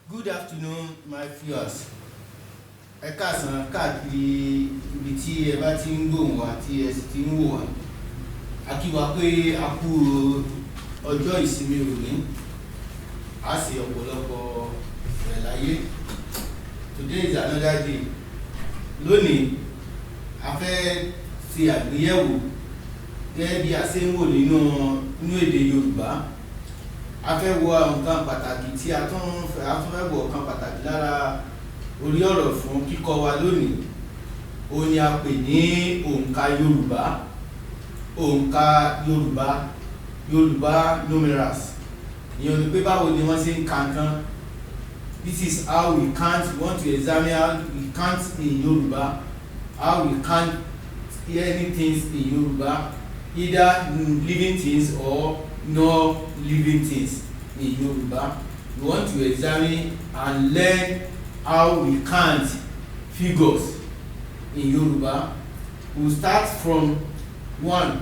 Good afternoon, my viewers. Ẹ káàsán káàkiri ibi tí ẹ bá ti ń gbóhùn wá tí ẹ sì ti ń wò wá. A kí wa pé a kú ọjọ́ ìsinmi òní. A sì ọ̀pọ̀lọpọ̀ rẹ̀ láyé. Today is another day. Lónìí, a fẹ́ ṣe àgbéyẹ̀wò gẹ́gẹ́ bí a ṣe ń wò nínú èdè Yorùbá. A fẹ́ wo nǹkan pàtàkì tí a tún fẹ́ wo nǹkan pàtàkì lára orí ọ̀rọ̀ fún kíkọ́ wa lónìí. Ó ní a pè ní òǹkà Yorùbá. Òǹkà Yorùbá numerals. Ìyẹn ni pé báwo ni wọ́n ṣe ń ka nǹkan. This is how we count. We want to examine how we count in Yoruba. How we count any things in Yoruba, either living things or non-living things in Yoruba. We want to examine and learn how we count figures in Yoruba. We'll start from 1.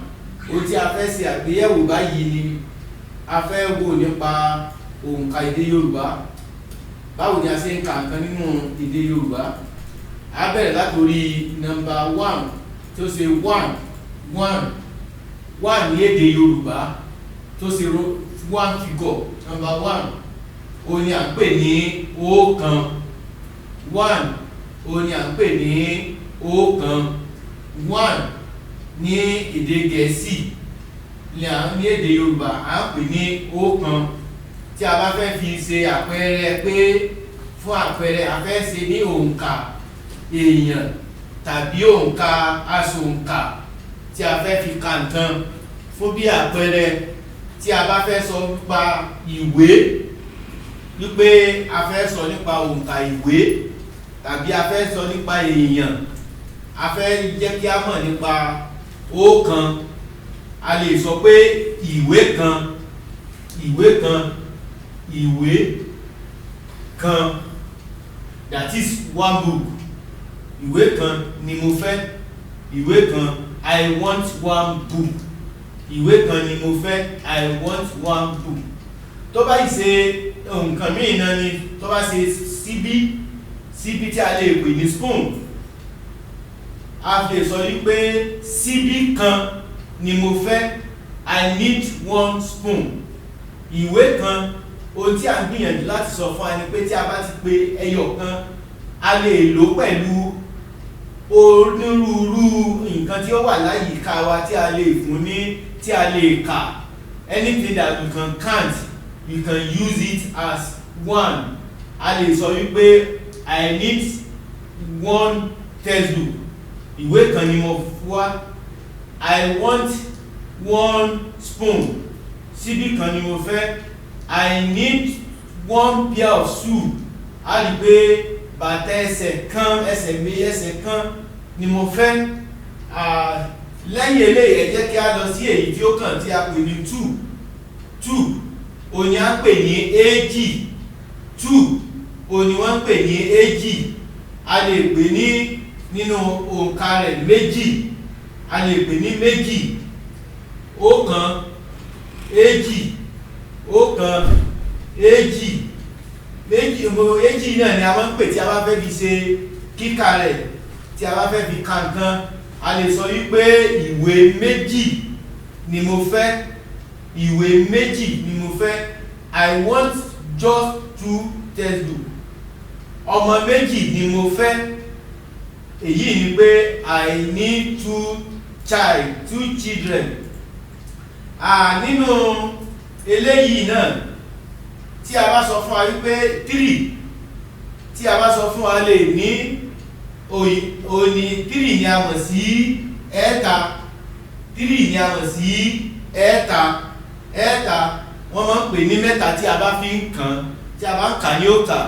Ó tí a fẹ́ ṣe àgbéyẹ̀wò báyìí ni a fẹ́ wò nípa òǹkà èdè Yorùbá. Báwo ni a ṣe ń ka nǹkan nínú èdè Yorùbá? A bẹ̀rẹ̀ látorí number 1 tó ṣe 1 ní èdè Yorùbá tó ṣe 1 figure. Number 1 ó ní à ń pè ní ọ̀kan. 1 ó ní à ń pè ní ọ̀kan. 1 ní èdè Gẹ̀ẹ́sì ní èdè Yorùbá à ń pè ní ọ̀kan. Tí a bá fẹ́ fi ṣe àpẹẹrẹ pé fún àpẹẹrẹ a fẹ́ ṣe ní òǹkà èèyàn tàbí òǹkà aṣòǹkà tí a fẹ́ fi ka nǹkan, fún bí àpẹẹrẹ tí a bá fẹ́ sọ nípa ìwé, wípé a fẹ́ sọ nípa òǹkà ìwé tàbí a fẹ́ sọ nípa èèyàn, a fẹ́ jẹ́ kí a mọ̀ nípa ọ̀kan, a lè sọ pé ìwé kan, that is one book. Ìwé kan ni mo fẹ́. Ìwé kan, I want one book. Ìwé kan ni mo fẹ́, I want one book. Tó bá ṣe nǹkan mìíràn náà ni, tó bá ṣe síbí tí a lè pè ní spoon, a lè sọ wípé síbí kan ni mo fẹ́, I need one spoon. Ìwé kan, ohun tí a ń gbìyànjú láti sọ fún wa ni pé tí a bá ti pe ẹyọ kan, a lè lò pẹ̀lú onírúurú nǹkan tí ó wà láyìíká wa tí a lè fún ní, tí a lè kà. Anything that you can count, you can use it as one. A lè sọ wípé I need one textbook. Ìwé kan ni mo wá. I want one spoon. Síbí kan ni mo fẹ́. I need one pair of shoe. A rí pé bàtà ẹsẹ̀ kan ni mo fẹ́. Lẹ́yìn eléyìí ẹ jẹ́ kí a lọ sí èyí tí ó kàn tí a pè ní 2. Òní a pè ní èjì. 2 òní wọ́n pè ní èjì. A lè pè ní nínú òǹkà rẹ̀ méjì. A lè pè ní méjì. Ọ̀kan, èjì, ọ̀kan, èjì. Èjì náà ni a máa ń pè tí a bá fẹ́ fi ṣe kíkà rẹ̀, tí a bá fẹ́ fi ka nǹkan. A lè sọ wípé ìwé méjì ni mo fẹ́. Ìwé méjì ni mo fẹ́. I want just 2 textbooks. Ọmọ méjì ni mo fẹ́. Èyí ni pé I need 2 children. Nínú eléyìí náà, tí a bá sọ fún wa wípé 3, tí a bá sọ fún wa lè ní òní 3 ni a mọ̀ sí ẹ̀ta. 3 ni a mọ̀ sí ẹ̀ta. Wọ́n máa ń pè ní mẹ́ta tí a bá fi ń kàn, tí a bá ń kà ní òkà.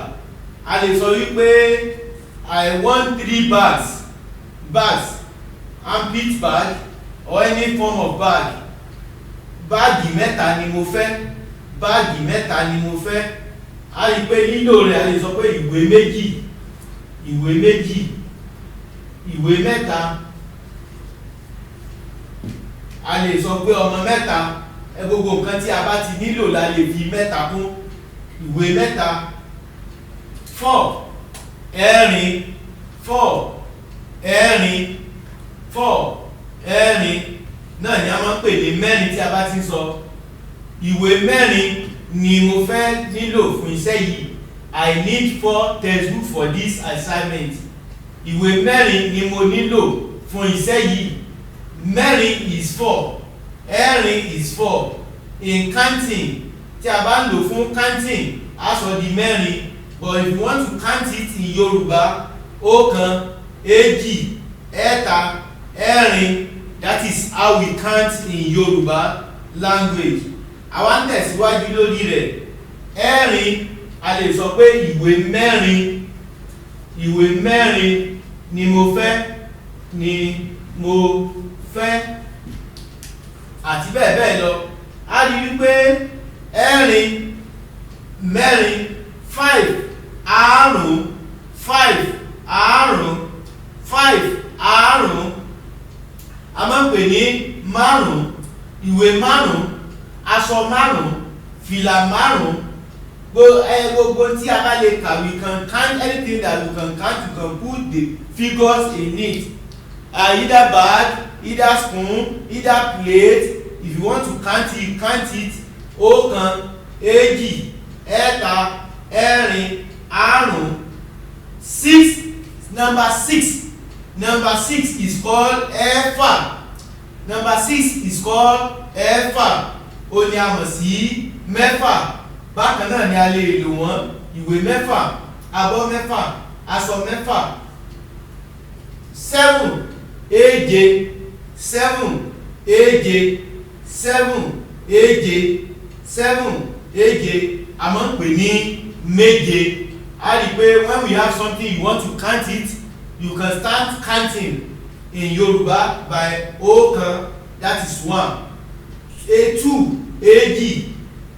A lè sọ wípé I want 3 bags, armpit bag or any form of bag. Báàgì mẹ́ta ni mo fẹ́. Báàgì mẹ́ta ni mo fẹ́. A rí pé lílò rẹ̀, a lè sọ pé ìwé mẹ́ta. A lè sọ pé ọmọ mẹ́ta. Gbogbo nǹkan tí a bá ti nílò la lè fi mẹ́ta kún. ìwé mẹ́ta. 4 ẹ̀rin 4 ẹ̀rin 4 ẹ̀rin náà ni a máa ń pè ní mẹ́rin tí a bá ti ń sọ. Ìwé mẹ́rin ni mo fẹ́ nílò fún iṣẹ́ yìí. I need 4 textbooks for this assignment. Ìwé mẹ́rin ni mo nílò fún iṣẹ́ yìí. Mẹ́rin is 4, ẹ̀rin is 4. In counting, tí a bá ń lò fún counting, a sọ di mẹ́rin. But if you want to count it in Yoruba, ọ̀kan, èjì, ẹ̀ta, ẹ̀rin, that is how we count in Yoruba language. Àwa ń tẹ̀síwájú lórí rẹ̀. Ẹ̀rin, a lè sọ pé ìwé mẹ́rin. Ìwé mẹ́rin ni mo fẹ́, àti bẹ́ẹ̀ bẹ́ẹ̀ lọ. A rí wípé ẹ̀rin, mẹ́rin, 5 àrún, 5 àrún, 5 àrún. A máa ń pè ní márùn, ìwé márùn, aṣọ márùn, fìlà márùn. Gbogbo tí a bá lè kà, we can count anything that we can count. You can put the figures in it. Either bag, either spoon, either plate. If you want to count it. Ọ̀kan, èjì, ẹ̀ta, ẹ̀rin, àrún. 6, number 6. Number 6 is called ẹ̀fà. Number 6 is called ẹ̀fà. Ó ní a mọ̀ sí mẹ́fà. Bákan náà ni a lè lò wọ́n. Ìwé mẹ́fà, abọ́ mẹ́fà, aṣọ mẹ́fà. 7, èje, 7, èje, 7, èje, 7, èje. A máa ń pè ní méje. A rí pé when we have something you want to count it, you can start counting in Yoruba by ọ̀kan, that is 1. 2, èjì,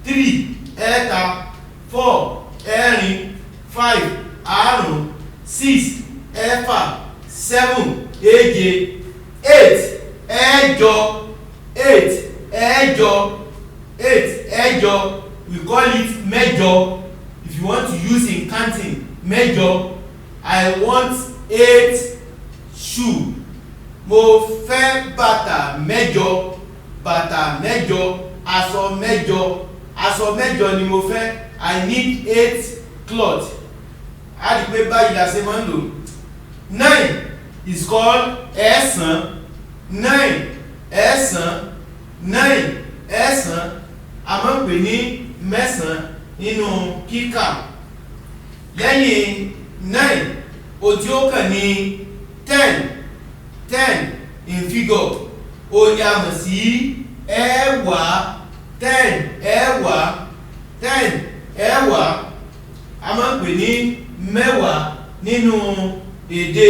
3, ẹ̀ta, 4, ẹ̀rin, 5, àrún, 6, ẹ̀fà, 7, èje, 8, ẹ̀jọ, 8, ẹ̀jọ, 8, ẹ̀jọ. We call it mẹ́jọ. If you want to use in counting, mẹ́jọ. I want 8 shoe. Mo fẹ́ bàtà mẹ́jọ, bàtà mẹ́jọ, aṣọ mẹ́jọ, aṣọ mẹ́jọ ni mo fẹ́. I need 8 cloth. A rí pé báyìí la ṣe máa ń lò. 9 is called ẹ̀sán. 9, ẹ̀sán, 9, ẹ̀sán. A máa ń pè ní mẹ́sàn nínú kíkà. Lẹ́yìn 9, òtí ó kàn ní 10. 10 in figure. Ó ní a mọ̀ sí ẹ̀wá. 10 ẹ̀wá, 10 ẹ̀wá. A máa ń pè ní mẹ́wàá nínú èdè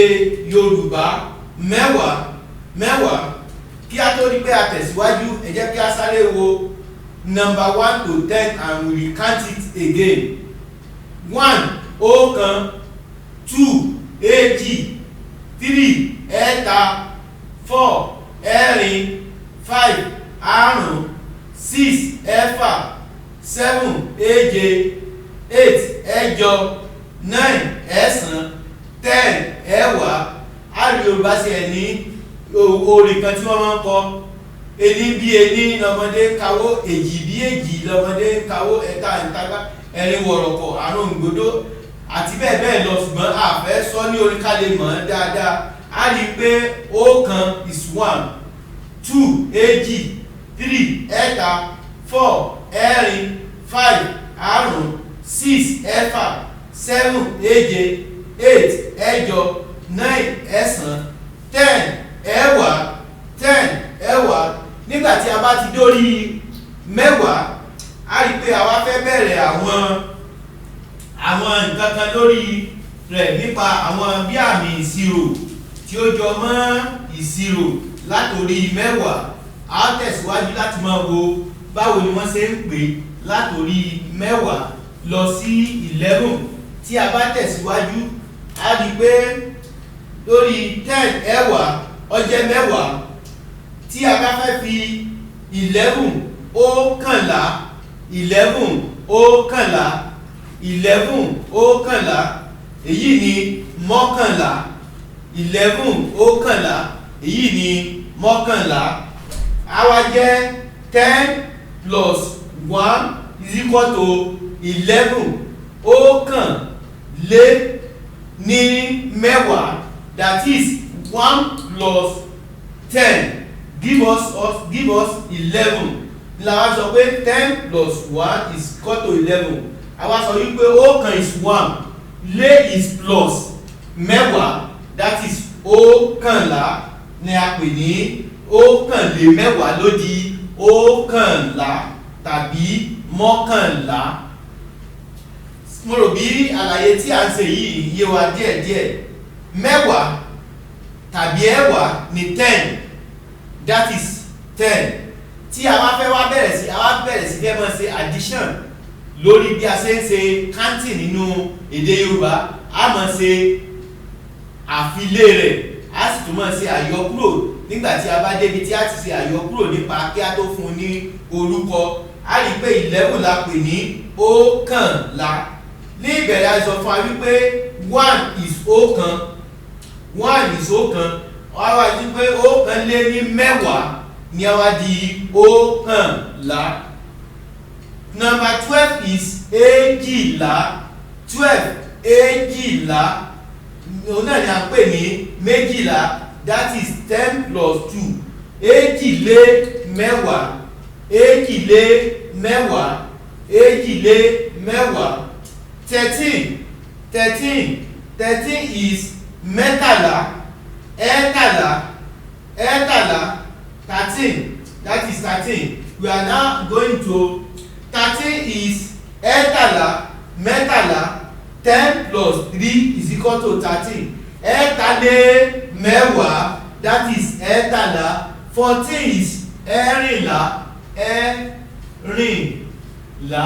Yorùbá. Mẹ́wàá, mẹ́wàá. Kí a tó rí pé a tẹ̀síwájú, ẹ jẹ́ kí a sáré wo number 1 to 10 and we will count it again. 1, ọ̀kan. 2, èjì. 3, ẹ̀ta. 4, ẹ̀rin. 5, àrún. 6, ẹ̀fà. 7, èje. 8, ẹ̀jọ. 9, ẹ̀sán. 10, ẹ̀wá. A rí Yorùbá sí ẹ̀ ní orin kan tí wọ́n máa ń kọ. Ení bí ení lọ́mọdé kawó, èjì bí èjì lọ́mọdé kawó, ẹ̀ta ìtagbá, ẹ̀rin wọ̀rọ̀kọ̀, àrùn ògbódó àti bẹ́ẹ̀ bẹ́ẹ̀ lọ. Ṣùgbọ́n a fẹ́ sọ ní orin ká lè mọ̀ dáadáa. A rí pé ọ̀kan is 1, 2, èjì, 3, ẹ̀ta, 4, ẹ̀rin, 5, àrún, 6, ẹ̀fà, 7, èje, 8, ẹ̀jọ, 9, ẹ̀sán, 10, ẹ̀wá, 10, ẹ̀wá. Nígbà tí a bá ti dórí mẹ́wàá, a rí pé àwa fẹ́ bẹ̀rẹ̀ àwọn nǹkan kan lórí rẹ̀ nípa àwọn bí àmì ìṣirò tí ó jọ mọ́ ìṣirò látorí mẹ́wàá. A tẹ̀síwájú láti máa wo báwo ni wọ́n ṣe ń pè látorí mẹ́wàá lọ sí 11. Tí a bá tẹ̀síwájú, a rí pé lórí 10 ẹ̀wá ó jẹ́ mẹ́wàá. Tí a bá fẹ́ fi 11 ọ̀kànlá, 11 ọ̀kànlá, 11 ọ̀kànlá, èyí ni mọ́kànlá. 11 ọ̀kànlá, èyí ni mọ́kànlá. Á wá jẹ́ 10 plus 1 is equal to 11. Ọ̀kànlé ní mẹ́wàá, that is 1 plus 10 give us 11. La wá sọ pé 10 plus 1 is equal to 11. A wá sọ wípé ọ̀kan is 1, lé is plus mẹ́wàá, that is ọ̀kànlá ni a pè ní ọ̀kànlémẹ́wàá ló di ọ̀kànlá tàbí mọ́kànlá. Mo rò bí àlàyé tí a ń ṣe yìí yé wa díẹ̀díẹ̀. Mẹ́wàá tàbí ẹ̀wá ni 10, that is 10. Tí a wá fẹ́ wá bẹ̀rẹ̀ sí fẹ́ máa ṣe addition lórí bí a ṣe ń ṣe counting nínú èdè Yorùbá, a máa ṣe àfilé rẹ̀, a sì tún máa ṣe àyọkúrò nígbà tí a bá débi tí a ti ṣe àyọkúrò nípa kí a tó fún un ní orúkọ. A rí pé 11 la pè ní ọ̀kànlá. Ní ìbẹ̀rẹ̀ a sọ fún wa wípé 1 is ọ̀kan, 1 is ọ̀kan, a wá di pé ọ̀kan lé ní mẹ́wàá ni a wá di ọ̀kànlá. Number 12 is èjìlá. 12 èjìlá, òun náà ni a pè ní méjìlá, that is 10 plus 2. Èjìlé mẹ́wàá, èjìlé mẹ́wàá, èjìlé mẹ́wàá. 13 is mẹ́tàlá, ẹ̀ẹ́tàlá, 13, that is 13. We are now going to 13 is ẹ̀ẹ́tàlá, mẹ́tàlá, 10 plus 3 is equal to 13. Ẹ̀ẹ́tàlé mẹ́wàá, that is ẹ̀ẹ́tàlá. 14 is ẹ̀rìnlá, ẹ̀rìnlá,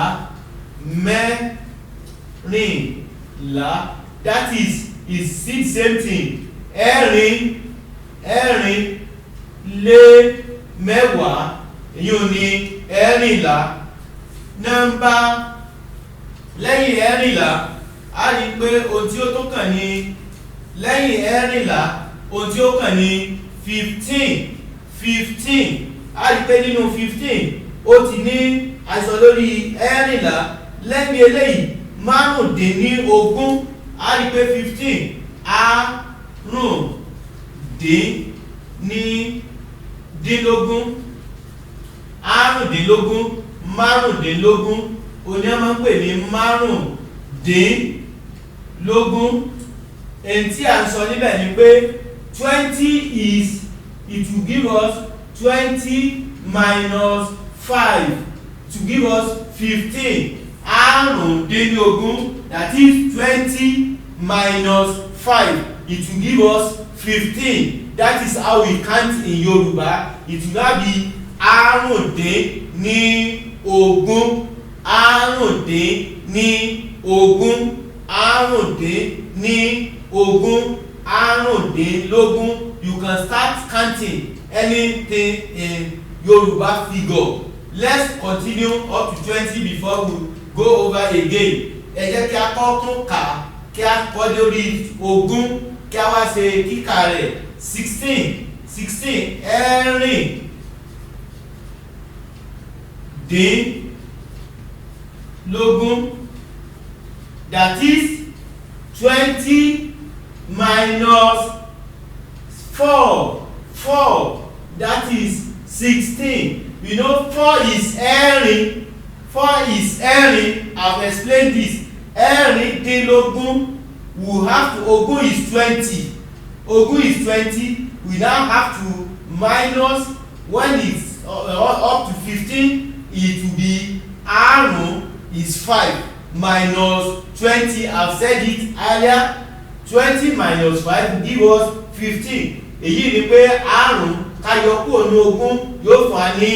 mẹ́rìnlá, that is same thing. ẹ̀rin lé mẹ́wàá, èyí ò ní ẹ̀rìnlá. Nọ́mbà lẹ́yìn ẹ̀rìnlá, a rí pé ohun tí ó tó kàn ní lẹ́yìn ẹ̀rìnlá, ohun tí ó kàn ní 15. A rí pé nínú 15 ó ti ní àìsàn lórí ẹ̀rìnlá. Lẹ́yìn eléyìí márùndínlógún, a rí pé 15 àrùndínlógún, márùndínlógún, òní a máa ń pè ní márùndínlógún. Èyí tí a ń sọ níbẹ̀ ni pé 20 is, it will give us 20 minus 5 to give us 15. Àrùndínlógún, that is 20 minus 5, it will give us 15. That is how we count in Yoruba. It will now be àrùndínlógún, àrùndínlógún, àrùndínlógún, àrùndínlógún. You can start counting anything in Yoruba figure. Let's continue up to 20 before we go over again. Ẹ jẹ́ kí a kọ́ tún kà, kí a kọ́ lórí ogún, kí a wá ṣe kíkà rẹ̀. 16 ẹ̀rìndínlógún, that is 20 minus 4, that is 16. You know 4 is ẹ̀rin, I've explained this. Ẹ̀rìndínlógún, we have to, ogún is 20. Ogún is 20. We now have to minus, when it's up to 15, it will be àrún is 5 minus 20. I've said it earlier. 20 minus 5 will give us 15. Èyí ni pé àrún ká yọ kúrò ní ogún yóò fún wa ní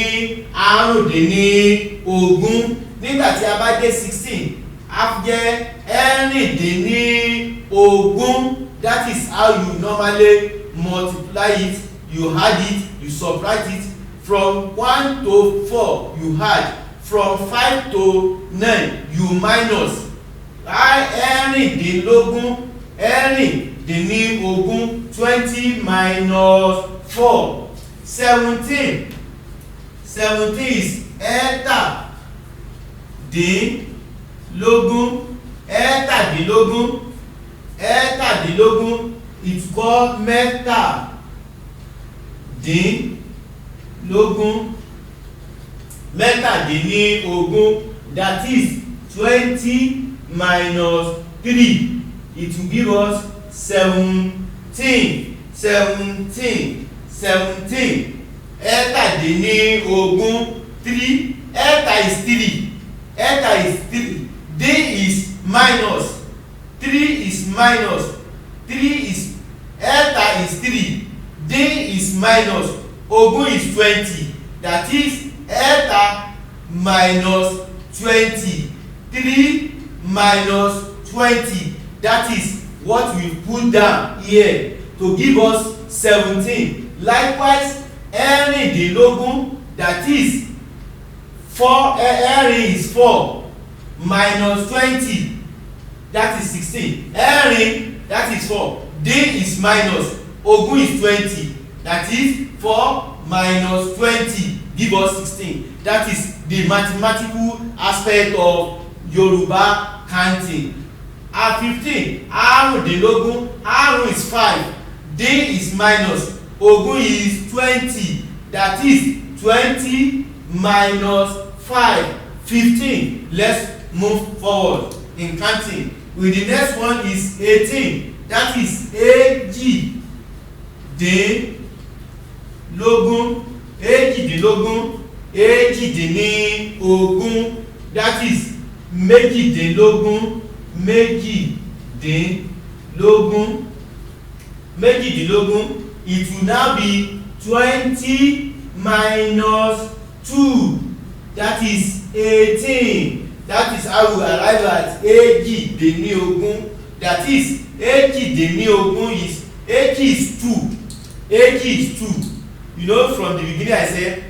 àrùndínlógún. Nígbà tí a bá dé 16, a jẹ́ ẹ̀rìndínlógún. That is how you normally multiply it. You add it, you subtract it. From 1 to 4 you add, from 5 to 9 you minus. ẹ̀rìndínlógún, ẹ̀rìndínlógún, 20 minus 4, 17. 17 is ẹ̀ẹ́tàdínlógún, ẹ̀ẹ́tàdínlógún, ẹ̀ẹ́tàdínlógún, it's called mẹ́tàdínlógún, mẹ́tàdínlógún, that is 20 minus 3, it will give us 17. 17, 17, ẹ̀ẹ́tàdínlógún, 3, ẹ̀ẹ́tà is 3, ẹ̀ẹ́tà is 3, d is minus, 3 is minus, 3 is, ẹ̀ẹ́tà is 3, d is minus, ogún is 20, that is ẹ̀ẹ́tà minus 20, 3 minus 20, that is what we put down here to give us 17. Likewise, ẹ̀rìndínlógún, that is 4, ẹ̀rin is 4 minus 20, that is 16. Ẹ̀rin, that is 4, d is minus, ogún is 20, that is 4 minus 20 give us 16. That is the mathematical aspect of Yoruba counting. At 15, àrùndínlógún, àrùn is 5, d is minus, ogún is 20, that is 20 minus 5, 15. Let's move forward in counting. With the next one is 18, that is èjìdínlógún, èjìdínlógún, èjìdínlógún, that is méjìdínlógún, méjìdínlógún, méjìdínlógún. It will now be 20 minus 2, that is 18. That is how we arrive at èjìdínlógún. That is èjìdínlógún is, èjì is 2, èjì is 2. You know, from the beginning I said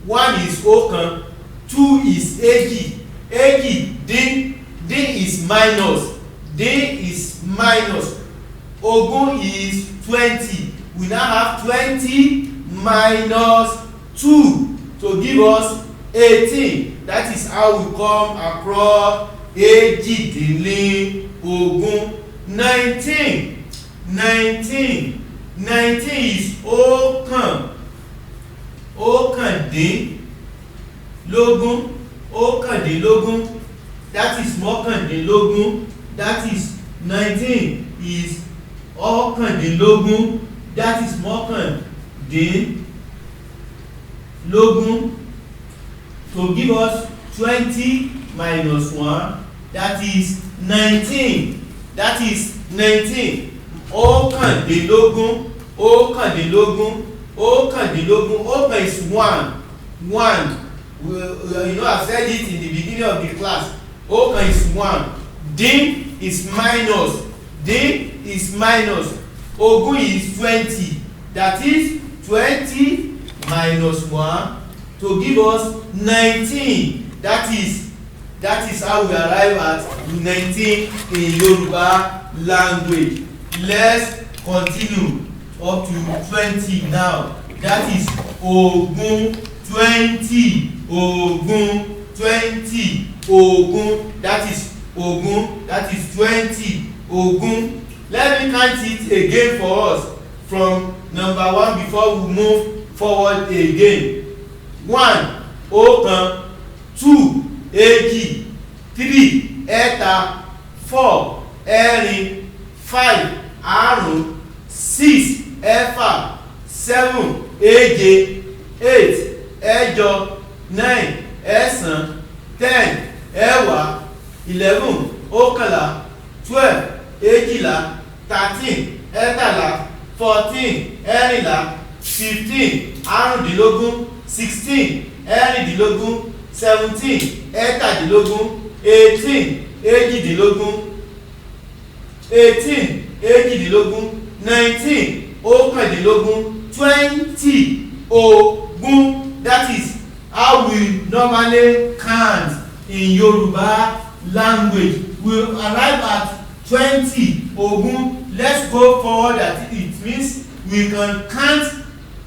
1 is ọ̀kan, 2 is èjì, èjì, d is minus, d is minus, ogún is 20. We now have 20 minus 2 to give us 18. That is how we come across èjìdínlógún. 19, 19, 19 is ọ̀kan, ọ̀kàndínlógún, ọ̀kàndínlógún, that is mọ́kàndínlógún, that is 19 is ọ̀kàndínlógún, that is mọ́kàndínlógún, to give us 20 minus 1, that is 19, that is 19. Ọ̀kàndínlógún, ọ̀kàndínlógún, ọ̀kàndínlógún, ọ̀kan is 1, 1. You know, I said it in the beginning of the class. Ọ̀kan is 1. D is minus, d is minus. Ogún is 20, that is 20 minus 1 to give us 19. That is how we arrive at 19 in Yoruba language. Let's continue up to 20 now. That is ogún, 20, ogún, 20, ogún, that is ogún, that is 20, ogún. Let me count it again for us from number 1 before we move forward again. 1, ọ̀kan, 2, èjì, 3, ẹ̀ta, 4, ẹ̀rin, 5, àrún, 6, ẹ̀fà, 7, èje, 8, ẹ̀jọ, 9, ẹ̀sán, 10, ẹ̀wá, 11, ọ̀kànlá, 12, èjìlá, 13, ẹ̀tàlá, 14, ẹ̀rìnlá, 15, àrùndínlógún, 16, ẹ̀rìndínlógún, 17, ẹ̀tàdínlógún, 18, èjìdínlógún, 18, èjìdínlógún, 19, ọ̀kàndínlógún, 20, ogún. That is how we normally count in Yoruba language. We arrive at 20 ogún. Let's go forward. That it means we can count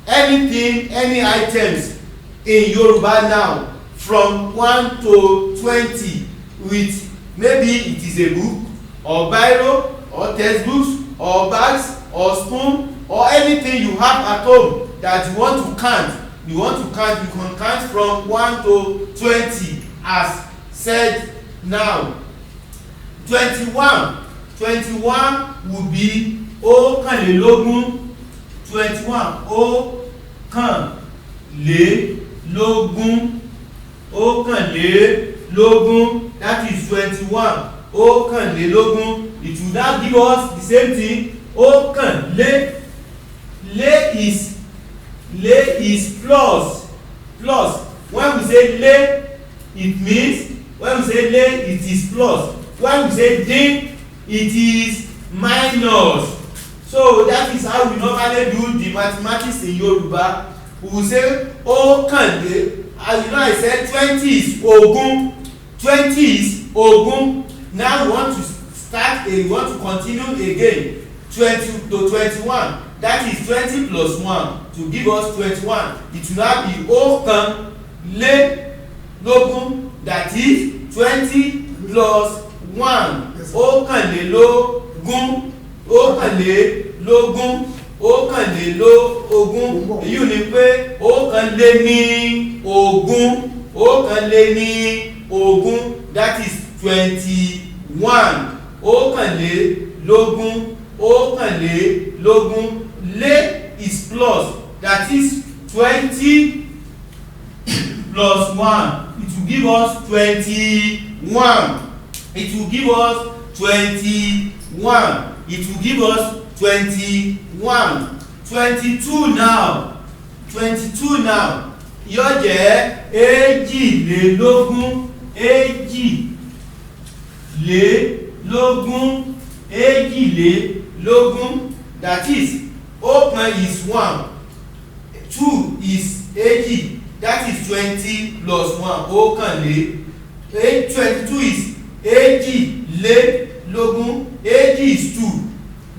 anything, any items in Yoruba now from 1 to 20 with maybe it is a book or biro or textbooks or bags or spoon or anything you have at home that you want to count. You can count from 1 to 20 as said now. 21 will be ọ̀kànlélógún. 21 ọ̀kànlélógún. That is 21 ọ̀kànlélógún. It will now give us the same thing. Ọ̀kànlé. Lé is plus. When we say lé, it means when we say lé, it is plus. When we say dín, it is minus. So that is how we normally do the mathematics in Yoruba. We will say ọ̀kànlé. As you know, I said 20 is ogún. 20 is ogún. Now we want to continue again. 20 to 21. That is 20 plus 1 to give us 21. It will now be ọ̀kànlélógún. That is 20 plus 1. ọ̀kànlélógún. Èyí ni pé ọ̀kànléníogún. That is 21. ọ̀kànlélógún. Lé is plus. That is 20 plus 1. It will give us 21. 22 now. Yóò jẹ́ èjìlélógún. That is ọ̀kan is 1, 2 is èjì. That is 20 plus 1. ọ̀kànlé. 22 is èjìlélógún. Èjì is 2.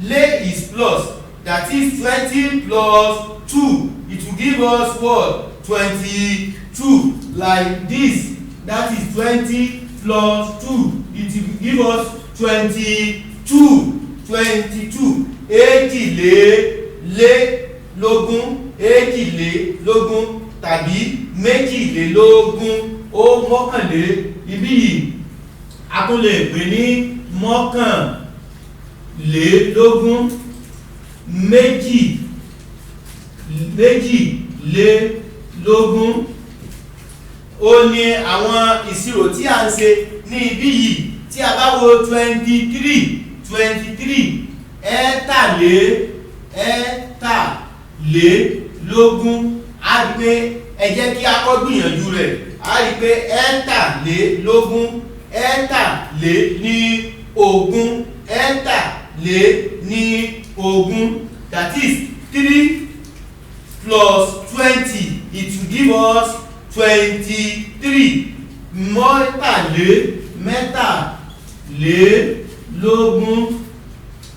Lé is plus. That is 20 plus 2. It will give us what? 22. Like this. That is 20 plus 2. It will give us 22. Èjìlélógún tàbí méjìlélógún. Mọ́kànlé. Ibi yìí a tún lè pè ní mọ́kànlélógún. Méjìlélógún. Ó ní àwọn ìṣirò tí a ń ṣe ní ibi yìí. Tí a bá wo 23 ẹ̀ẹ́tàlélógún. A rí pé ẹ jẹ́ kí a kọ́ gbìyànjú rẹ̀. A rí pé ẹ̀ẹ́tàlélógún. Ẹ̀ẹ́tàléníogún. That is 3 plus 20. It will give us 23.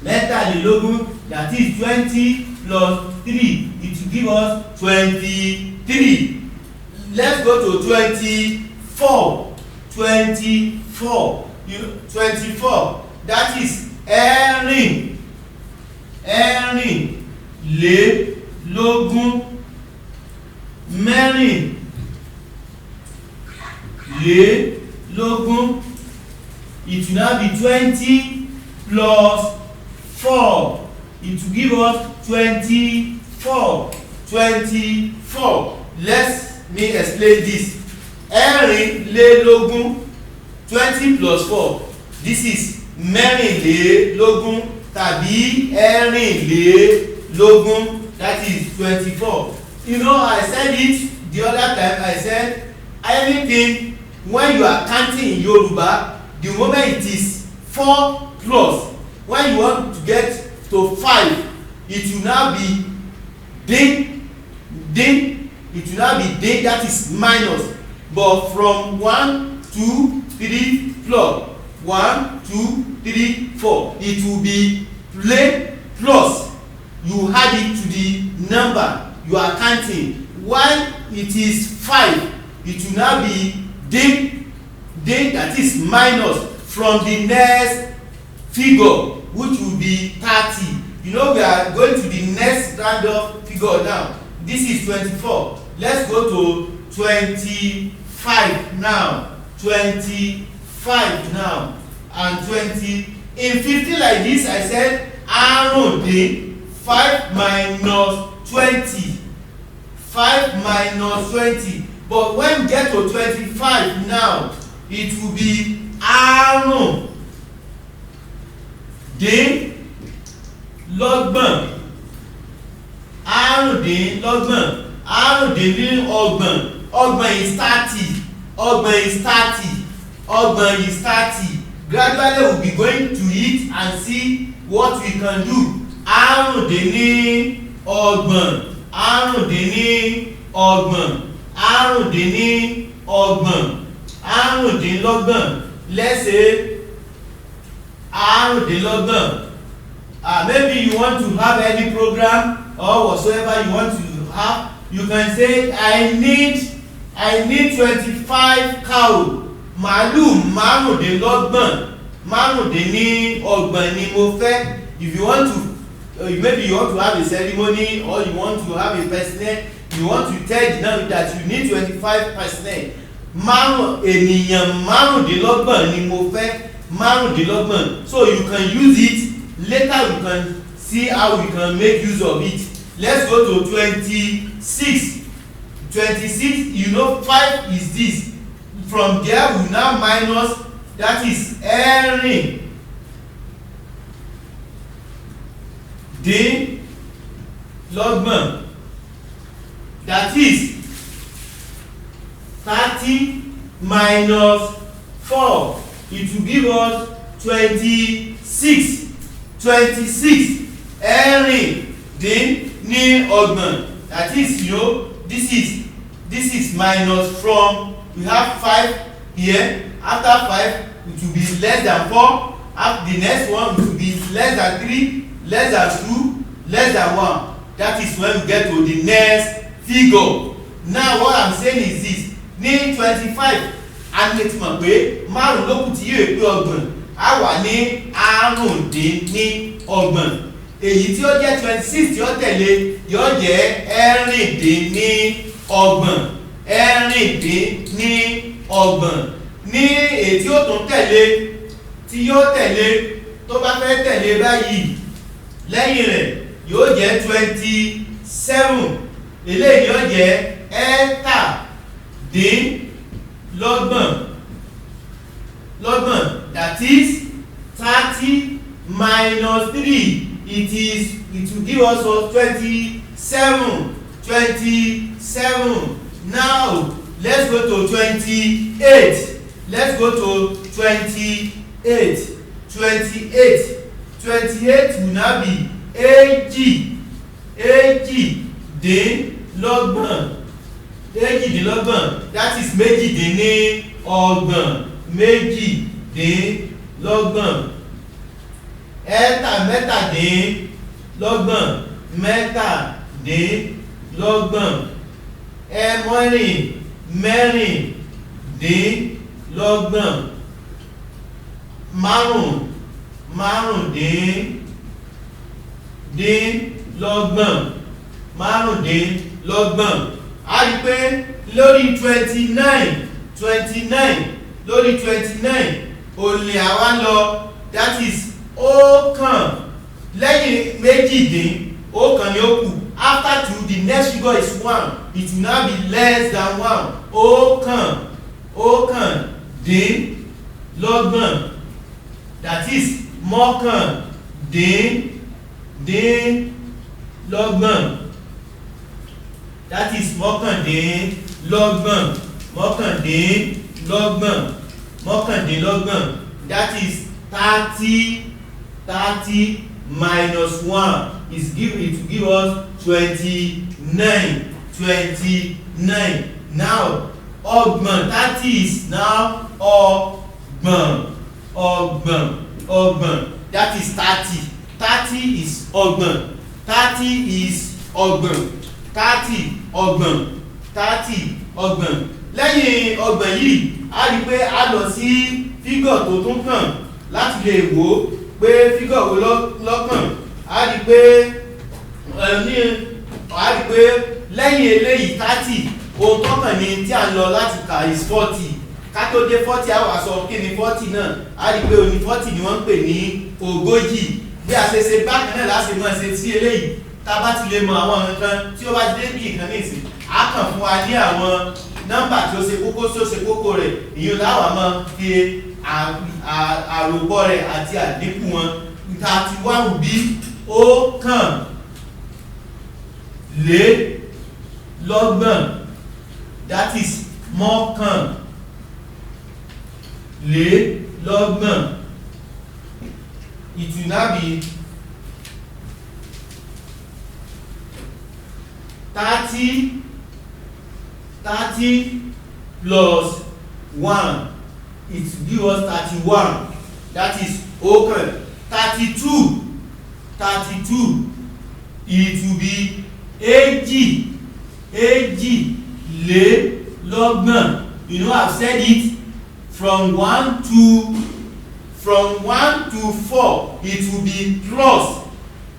Mẹ́tàlélógún. That is 20 plus 3. It will give us 23. Let's go to 24. 24. That is ẹ̀rìnlélógún. Mẹ́rìnlélógún. It will now be 20 plus 4. It will give us 24. Let me explain this. Ẹ̀rìnlélógún. 20 plus 4. This is mẹ́rìnlélógún tàbí ẹ̀rìnlélógún. That is 24. You know, I said it the other time. I said anything when you are counting in Yoruba, the moment it is 4 plus, when you want to get to 5, it will now be dín. It will now be dín. That is minus. But from 1, 2, 3, 4, 1 2 3 4. It will be plain plus you add it to the number you are counting. While it is 5, it will now be then that is minus from the next figure, which will be 30. You know, we are going to the next random figure now. This is 24. Let's go to 25 now. 25 now and 20. In 50 like this, I said àrùndín 5 minus 20. 5 minus 20. But when we get to 25 now, it will be àrùndínlọ́gbọ̀n. Àrùndínlọ́gbọ̀n. Àrùndínlọ́gbọ̀n. Ọgbọ̀n is 30. Ọgbọ̀n is 30. Ọgbọ̀n is 30. Gradually we'll be going to it and see what we can do. Àrùndínlọ́gbọ̀n. Àrùndínlọ́gbọ̀n. Àrùndínlọ́gbọ̀n. Àrùndínlọ́gbọ̀n. Let's say àrùndínlọ́gbọ̀n. Maybe you want to have any program or whatsoever you want to have. You can say I need 25 cow. Màálù márùndínlọ́gbọ̀n. Márùndínlọ́gbọ̀n ni mo fẹ́. If you want to maybe you want to have a ceremony or you want to have a personnel, you want to tell the now that you need 25 personnel. Ènìyàn márùndínlọ́gbọ̀n ni mo fẹ́. Márùndínlọ́gbọ̀n. So you can use it. Later we can see how we can make use of it. Let's go to 26. 26, you know 5 is this. From there we now minus, that is ẹ̀rìndínlọ́gbọ̀n. That is 30 minus 4. It will give us 26. 26 ẹ̀rìndínlọ́gbọ̀n. That is, you know, this is minus from, we have 5 here. After 5 it will be less than 4. After the next one it will be less than 3, less than 2, less than 1. That is when we get to the next figure. Now what I'm saying is this. Ní 25 a lè ti mọ̀ pé márùn ló kù tí yóò pé ọgbọ̀n. A wà ní àrùndínlọ́gbọ̀n. Èyí tí ó jẹ́ 26 tí ó tẹ̀lé yóò jẹ́ ẹ̀rìndínlọ́gbọ̀n. Ẹ̀rìndínlọ́gbọ̀n. Ní èyí tí ó tún tẹ̀lé, tí yóò tẹ̀lé, tó bá fẹ́ tẹ̀lé báyìí lẹ́yìn rẹ̀ yóò jẹ́ 27. Eléyìí yóò jẹ́ ẹ̀tàdínlọ́gbọ̀n. That is 30 minus 3. It will give us 27. 27. Now let's go to 28. Let's go to 28. 28 will now be èjìdínlọ́gbọ̀n. That is méjìdínlọ́gbọ̀n. Méjìdínlọ́gbọ̀n. Mẹ́tàdínlọ́gbọ̀n. Mẹ́rìndínlọ́gbọ̀n. Márùndínlọ́gbọ̀n. A rí pé lórí 29 lórí 29 olè àwa lọ, that is ọ̀kan. Lẹ́yìn méjìdín ọ̀kan ni ó kù. After 2 the next figure is 1. It will now be less than 1. Ọ̀kàndínlọ́gbọ̀n. That is mọ́kàndínlọ́gbọ̀n. That is mọ́kàndínlọ́gbọ̀n. That is 30 minus 1 is it will give us 29. Now ọgbọ̀n, 30 is now ọgbọ̀n. ọgbọ̀n. That is 30. 30 is ọgbọ̀n. 30 is ọgbọ̀n. 30 ọgbọ̀n. 30 ọgbọ̀n. Lẹ́yìn ọgbọ̀n yìí a rí pé a lọ sí fígọ̀ tó tún kàn láti lè wò ó pé fígọ̀ wo lọ́kàn. A rí pé lẹ́yìn eléyìí 30 ohun tọ́kàn ni tí a ń lọ láti kà is 40. Ká tó dé 40 a wá sọ kí ni 40 náà. A rí pé oní 40 ni wọ́n ń pè ní ogójì. Bí a ṣe ṣe bákan náà láti mọ̀ ṣe sí eléyìí tá bá ti lè mọ àwọn nǹkan tí ó bá dé bí nǹkan nìsín a kàn fún wa ní àwọn nọ́mbà tí ó ṣe kókó rẹ̀ ìyẹn láwàá máa fi àròpọ̀ rẹ̀ àti àdínkù wọn. 31 bí ọ̀kan lé lọ́gbọ̀n. That is mọ́kàn lé lọ́gbọ̀n. It will now be 30 plus 1. It will give us 31. That is ọ̀kan. 32. It will be èjì lé lọ́gbọ̀n. You know, I've said it from 1 to 4 it will be plus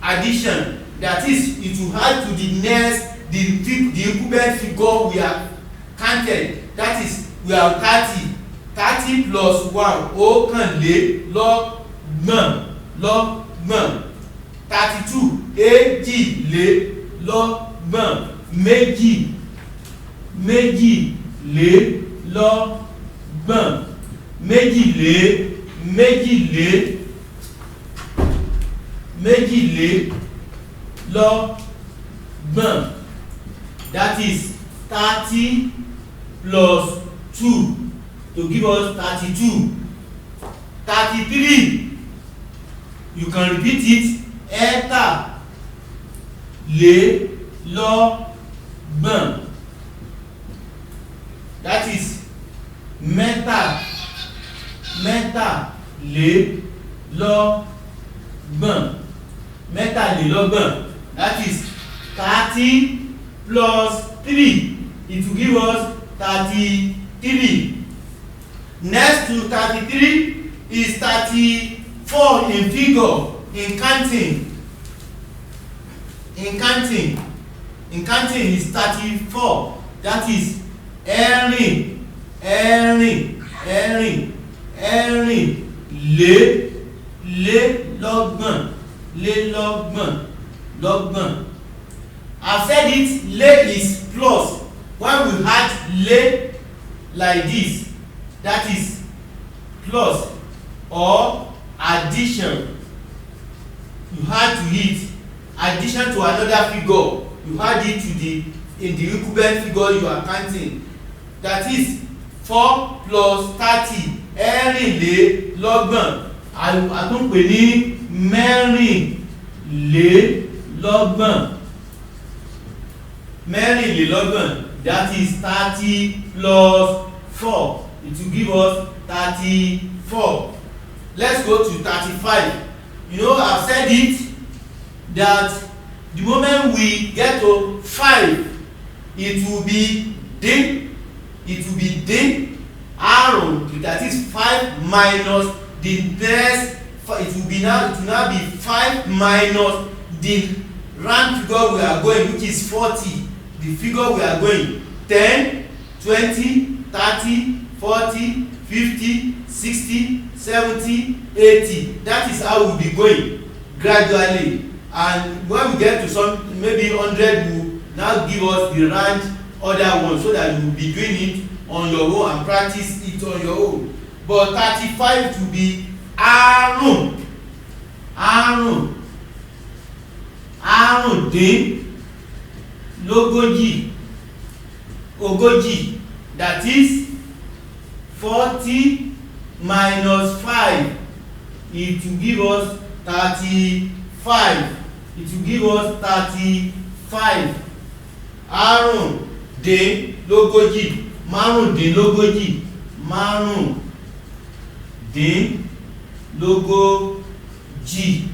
addition. That is, it will add to the next the incumbent figure we have counted. That is, we have 30 plus 1 ọ̀kan lé lọ́gbọ̀n. 32 èjì lé lọ́gbọ̀n. méjì lé lọ́gbọ̀n. méjì lé lọ́gbọ̀n. That is 30 plus 2 to give us 32. 33 you can repeat it. ẹ̀ta lé lọ́gbọ̀n. That is mẹ́ta lé lọ́gbọ̀n. That is 30 plus 3 it will give us 33. Next to 33 is 34 in figure. In counting is 34. That is ẹ̀rin lé lọ́gbọ̀n. I've said it, lé is plus. When we add lé like this, that is plus or addition. You add to it addition to another figure. You add it to in the incumbent figure you are counting. That is 4 plus 30 ẹ̀rìnlélọ́gbọ̀n. A tún pè ní mẹ́rìnlélọ́gbọ̀n. That is 30 plus 4. It will give us 34. Let's go to 35. You know, I've said it that the moment we get to 5 it will be dín. Àrún. That is 5 minus the next. It will now be 5 minus the round figure we are going, which is 40. The figure we are going 10, 20, 30, 40, 50, 60, 70, 80. That is how we'll be going gradually. And when we get to some maybe 100, will now give us the round other one, so that you will be doing it on your own and practice it on your own. But 35 to be àrún dín ogójì. That is 40 minus 5. It will give us 35. It will give us 35. Àrúndínlógójì. Márùndínlógójì. márùndínlógójì,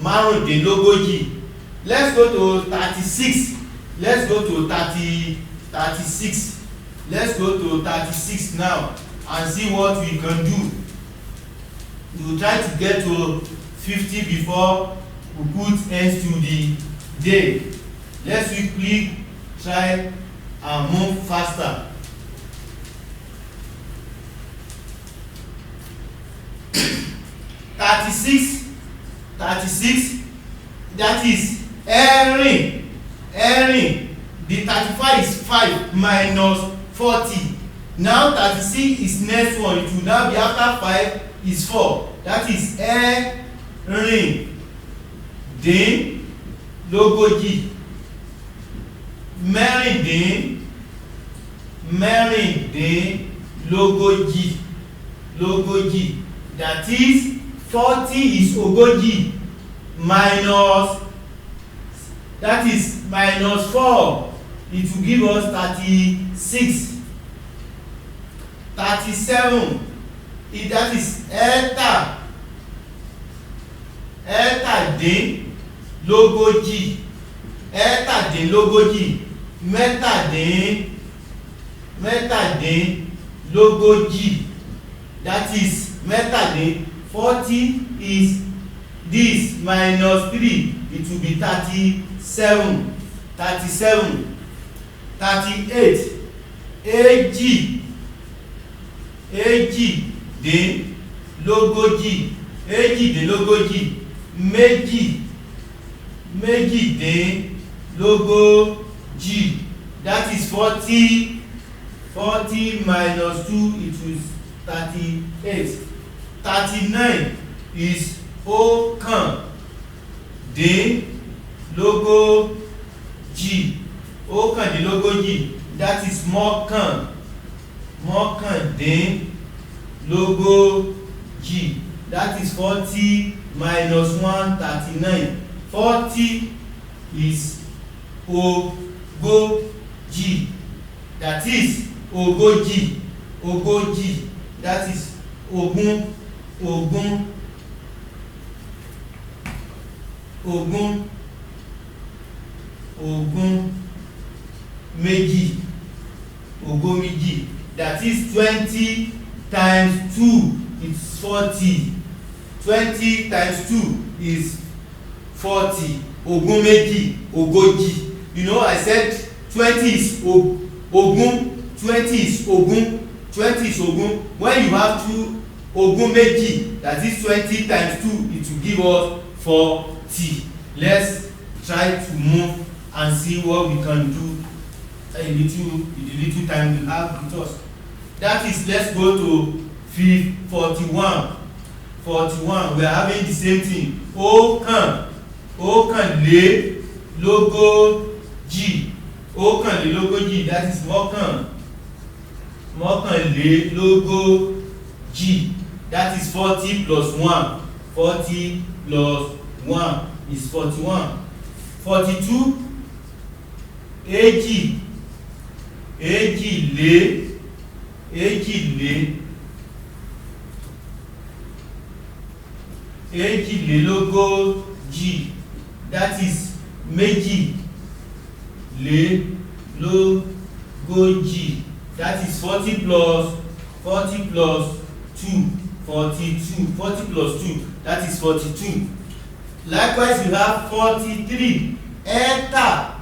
márùndínlógójì. Let's go to 36. Let's go to 36. Let's go to 36 now and see what we can do. We will try to get to 50 before we put ends to the day. Let's quickly try and move faster. 36, that is ẹ̀rin. The 35 is 5 minus 40. Now 36 is next one. It will now be after 5 is 4. That is ẹ̀rìndínlógójì. Mẹ́rìndínlógójì. That is 40 is ogójì minus, that is minus 4. It will give us 36. 37. That is ẹ̀tàdínlógójì. Mẹ́tàdínlógójì. That is mẹ́tàdín. 40 is this minus 3. It will be 37. 38. Èjìdínlógójì. Méjìdínlógójì. That is 40. 40 minus 2, it is 38. 39 is ókàndínlógójì. That is mọ́kàndínlógójì. That is 40 minus 1, 39. 40 is ogójì. That is ogójì. That is ogún méjì. That is 20 times 2 is 40. 20 times 2 is 40. Ogún méjì, ogójì. You know, I said 20 is ogún, 20 is ogún. When you have two ogún méjì, that is 20 times 2, it will give us 40. Let's try to move and see what we can do in the little time we have with us. That is, let's go to 41. We are having the same thing. Ókànlélógójì. That is mọ́kànlélógójì. That is 40 plus 1. 40 plus 1 is 41. 42. Èjìlélógójì. That is méjìlélógójì. That is 40 plus 2. 42. 40 plus 2. That is 42. Likewise, we have 43. Eta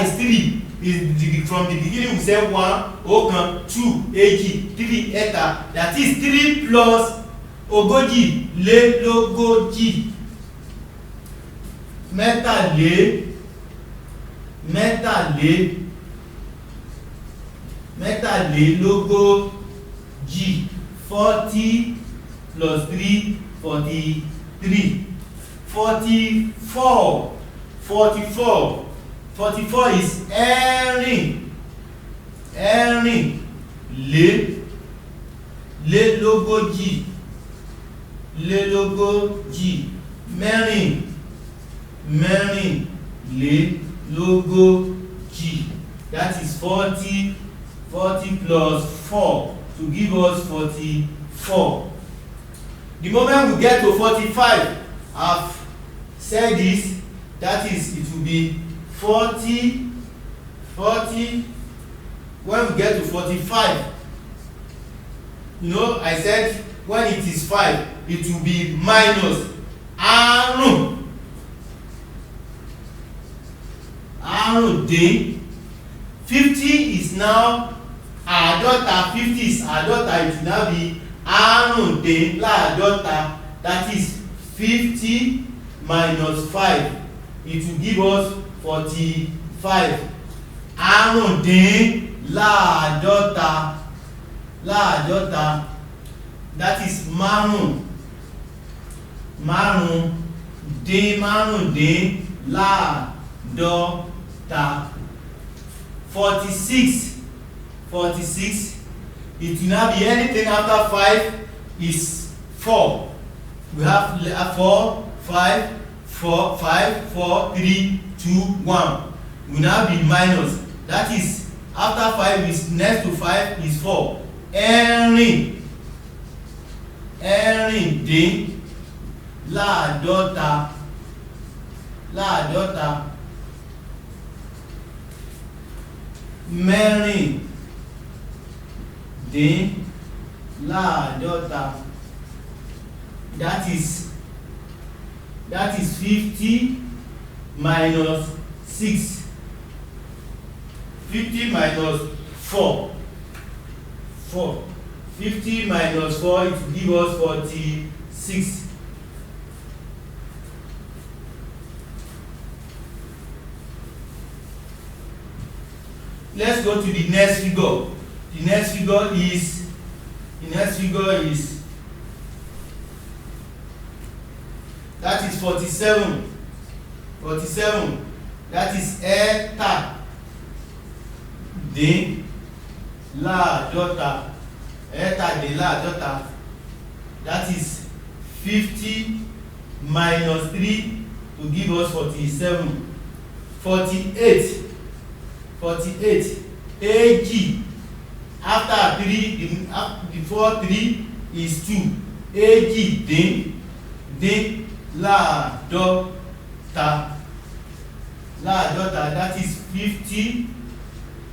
is 3. From the beginning we say 1, ọ̀kan, 2, èjì, 3, eta. That is 3 plus ogójì lélógójì. Mẹ́tàlélógójì. 40 plus 3, 43. 44. 44 is ẹ̀rìnlélógójì. Mẹ́rìnlélógójì. That is 40 plus 4, to give us 44. The moment we get to 45, I've said this, that is, it will be 40. When we get to 45, you know, I said when it is 5, it will be minus àrún dín. 50 is now àádọ́ta. 50 is àádọ́ta. It will now be àrún dín láàádọ́ta. That is 50 minus 5. It will give us 45. Àrún dín láàádọ́ta. That is márùn dín láàádọ́ta. 46. It will now be anything after 5 is 4. We have 4, 5, 4, 3, 2, 1. Will now be minus. That is after 5 is next to 5 is 4. Ẹ̀rin dín láàádọ́ta. Mẹ́rin dín láàádọ́ta. That is 50 minus 6. 50 minus 4. 50 minus 4, it will give us 46. Let's go to the next figure. The next figure is that is 47. That is ẹ̀ta dín láàádọ́ta. That is 50 minus 3 to give us 47. 48. Èjì after 3, before 3 is 2. Èjì dín láàádọ́ta. That is 50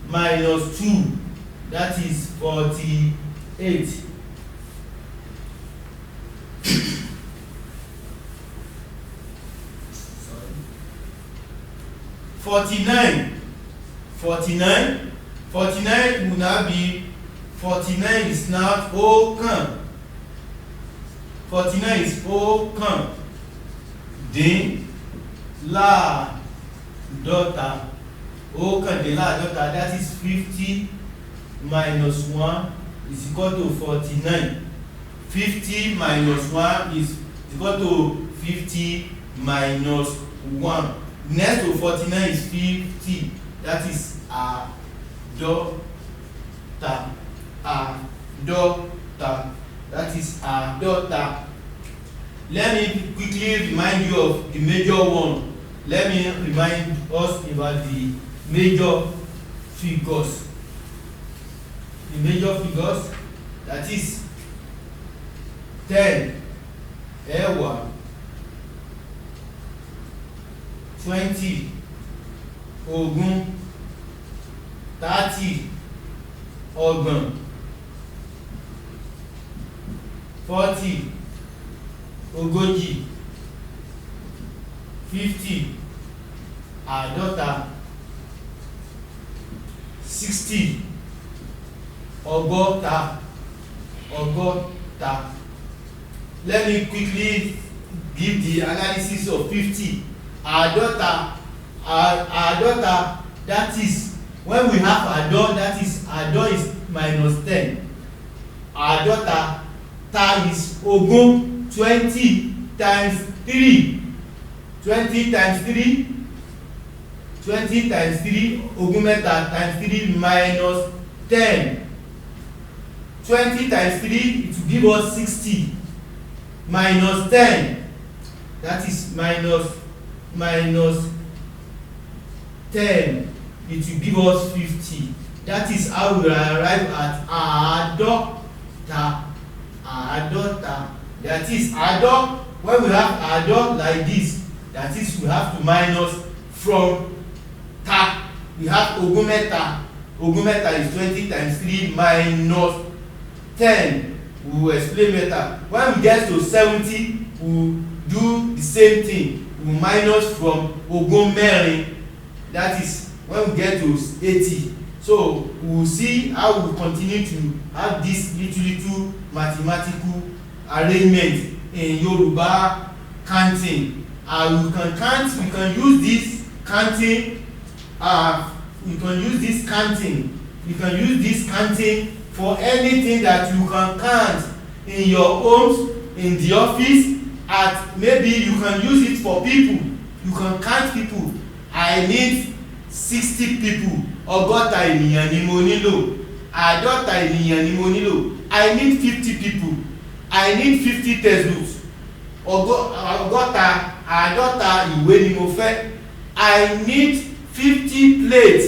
minus 2. That is 48. 49 will now be 49 is now ọ̀kan. 49 is ọ̀kan dín láàádọ́ta. That is 50 minus 1 is equal to 49. 50 minus 1 is equal to 50 minus 1. Next to 49 is 50. That is àádọ́ta. That is àádọ́ta. Let me quickly remind you of the major one. Let me remind us about the major figures. The major figures, that is 10, ẹ̀wá, 20, ogún, 30, ọgbọ̀n, 40, ogójì, 50, àádọ́ta, 60, ọgọ́ta. Let me quickly give the analysis of 50. Àádọ́ta, that is when we have àádọ́, that is àádọ́ is minus 10. Àádọ́ta is ogún. 20 times 3. 20 times 3, ogún mẹ́ta times 3 minus 10. 20 times 3, it will give us 60. Minus 10, that is minus 10, it will give us 50. That is how we arrive at àádọ́ta. àádọ́ta. That is àádọ́. When we have àádọ́ like this, that is we have to minus from ta. We have ogún mẹ́ta. Ogún mẹ́ta is 20 times 3 minus 10. We will explain better. When we get to 70, we will do the same thing. We will minus from ogún mẹ́rin. That is when we get to 80. So we will see how we continue to have this little mathematical arrangement in Yoruba counting. We can count. We can use this counting. We can use this counting. You can use this counting for anything that you can count in your homes, in the office. Maybe you can use it for people. You can count people. I need 60 people. Ọgọ́ta ènìyàn ni mo nílò. Àádọ́ta ènìyàn ni mo nílò. I need 50 people. I need 50 textbooks. Àádọ́ta ìwé ni mo fẹ́. I need 50 plates.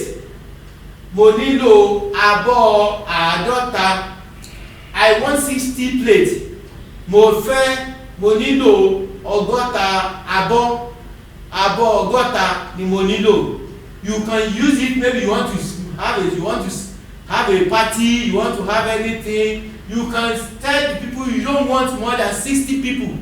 Mo nílò abọ́ àádọ́ta. I want 60 plates. Mo nílò ọgọ́ta abọ́ ọgọ́ta ni mo nílò. You can use it. Maybe you want to have a party, you want to have anything. You can tell the people you don't want more than 60 people.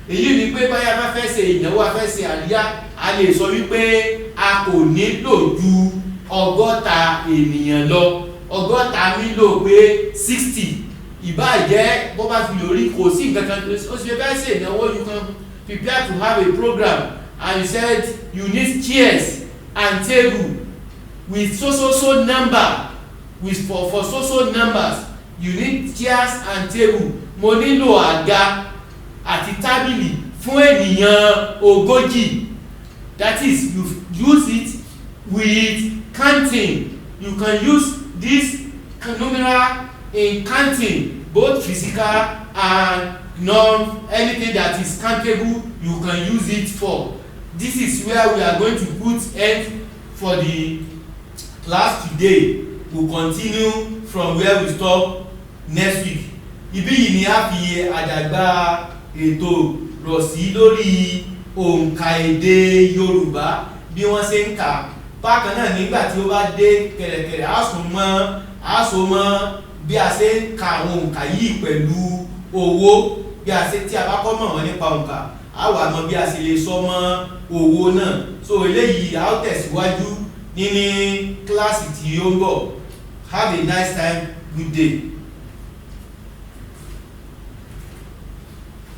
Èyí ni pé báyà bá fẹ́ ṣe ìnáwó, a fẹ́ ṣe àríyá, a lè sọ wípé a kò nílò ju ọgọ́ta ènìyàn lọ. Ọgọ́ta nílò pé 60. Ìbájẹ́ bó bá fi lórí kò sí nǹkan kan. Ó sì fẹ́ ṣe ìnáwó, you can prepare to have a program, and you said you need chairs and table with so number, with for so numbers. You need chairs and table. Mo nílò àga àti tábìlì fún ènìyàn ogójì. That is, you use it with counting. You can use this numeral in counting, both physical and anything that is countable. You can use it for. This is where we are going to put end for the class today. We'll continue from where we stop next week. Ibi yìí ni a fi àdàgbà ètò rọ̀ sí lórí òǹkà èdè Yorùbá bí wọ́n ṣe ń kà. Bákan náà nígbà tí ó bá dé kẹ̀rẹ̀kẹ̀rẹ̀ á so mọ́ bí a ṣe ń ka àwọn òǹkà yìí pẹ̀lú owó. Bí a ṣe tí a bá kọ́ mọ̀ wọ́n nípa òǹkà, a wà mọ̀ bí a ṣe lè sọ mọ́ owó náà. So eléyìí a ó tẹ̀síwájú ní kíláàsì tí ó ń bọ̀. Have a nice time. Good day.